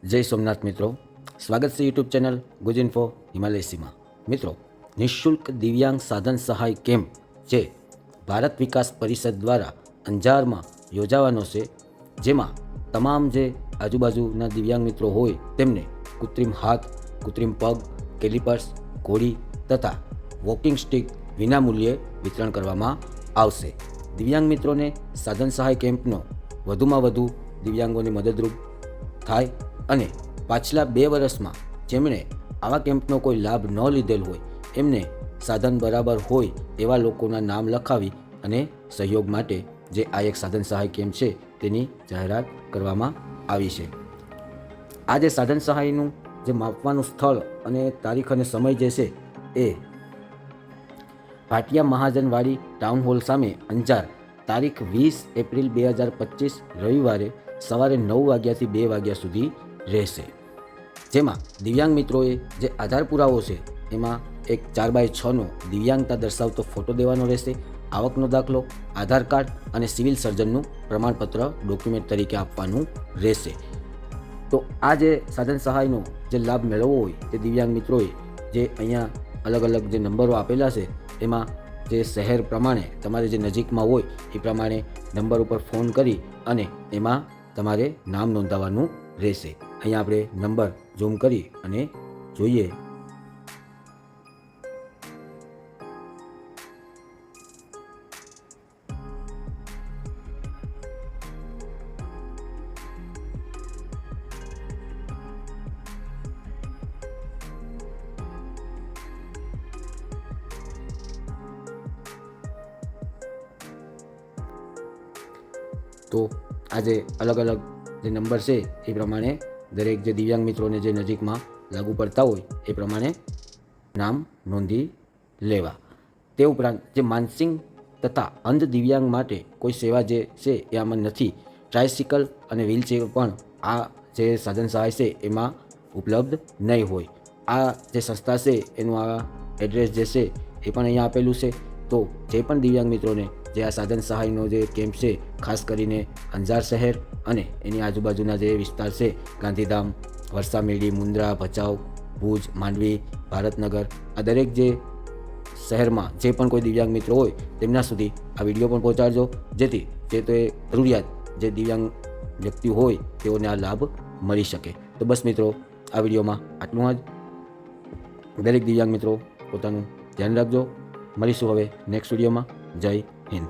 જય સોમનાથ મિત્રો, સ્વાગત છે યુટ્યુબ ચેનલ ગુજઇન્ફો હિમાલયસીમાં. મિત્રો, નિઃશુલ્ક દિવ્યાંગ સાધન સહાય કેમ્પ જે ભારત વિકાસ પરિષદ દ્વારા અંજારમાં યોજાવાનો છે, જેમાં તમામ જે આજુબાજુના દિવ્યાંગ મિત્રો હોય તેમને કૃત્રિમ હાથ, કૃત્રિમ પગ, કેલિપર્સ, ઘોડી તથા વોકિંગ સ્ટિક વિનામૂલ્યે વિતરણ કરવામાં આવશે. દિવ્યાંગ મિત્રોને સાધન સહાય કેમ્પનો વધુમાં વધુ દિવ્યાંગોને મદદરૂપ થાય અને પાછલા 2 વર્ષમાં જેમણે આવા કેમ્પનો કોઈ લાભ ન લીધેલ હોય એમને સાધન બરાબર હોય એવા લોકોના નામ લખાવી અને સહયોગ માટે જે આ એક સાધન સહાય કેમ્પ છે તેની જાહેરાત કરવામાં આવી છે. આ જે સાધન સહાયનું જે માપવાનું સ્થળ અને તારીખ અને સમય જે છે એ ભાટિયા મહાજનવાડી ટાઉન હોલ સામે અંજાર, તારીખ 20 એપ્રિલ 2025 રવિવારે સવારે 9 વાગ્યાથી 2 વાગ્યા સુધી રહેશે. જેમાં દિવ્યાંગ મિત્રોએ જે આધાર પુરાવો છે એમાં એક 4x6નો દિવ્યાંગતા દર્શાવતો ફોટો દેવાનો રહેશે. આવકનો દાખલો, આધાર કાર્ડ અને સિવિલ સર્જનનું પ્રમાણપત્ર ડોક્યુમેન્ટ તરીકે આપવાનું રહેશે. તો આ જે સાધન સહાયનો જે લાભ મેળવવો હોય તે દિવ્યાંગ મિત્રોએ જે અહીંયા અલગ અલગ જે નંબરો આપેલા છે એમાં જે શહેર પ્રમાણે તમારે જે નજીકમાં હોય એ પ્રમાણે નંબર ઉપર ફોન કરી અને એમાં તમારે નામ નોંધાવવાનું રહેશે. અહીંયા આપણે નંબર ઝૂમ કરી અને જોઈએ. તો આજે અલગ અલગ જે નંબર છે એ પ્રમાણે દરેક જે દિવ્યાંગ મિત્રોને જે નજીકમાં લાગુ પડતા હોય એ પ્રમાણે નામ નોંધી લેવા. તે ઉપરાંત જે માનસિક તથા અંધ દિવ્યાંગ માટે કોઈ સેવા જે છે એ આમાં નથી. ટ્રાયસિકલ અને વ્હીલચેર પણ આ જે સાધન સહાય છે એમાં ઉપલબ્ધ નહીં હોય. આ જે સંસ્થા છે એનું આ એડ્રેસ જે છે એ પણ અહીંયા આપેલું છે. તો જે પણ દિવ્યાંગ મિત્રોને જે આ સાધન સહાયનો જે કેમ્પ છે, ખાસ કરીને અંજાર શહેર અને એની આજુબાજુના જે વિસ્તાર છે, ગાંધીધામ, વરસામેડી, મુન્દ્રા, ભચાઉ, ભુજ, માંડવી, ભારતનગર, આ દરેક જે શહેરમાં જે પણ કોઈ દિવ્યાંગ મિત્રો હોય તેમના સુધી આ વિડીયો પણ પહોંચાડજો, જેથી જે તે જરૂરિયાત જે દિવ્યાંગ વ્યક્તિ હોય તેઓને આ લાભ મળી શકે. તો બસ મિત્રો, આ વિડીયોમાં આટલું જ. દરેક દિવ્યાંગ મિત્રો પોતાનું ધ્યાન રાખજો. મળીશું હવે નેક્સ્ટ વિડીયોમાં. જય હિન્દ.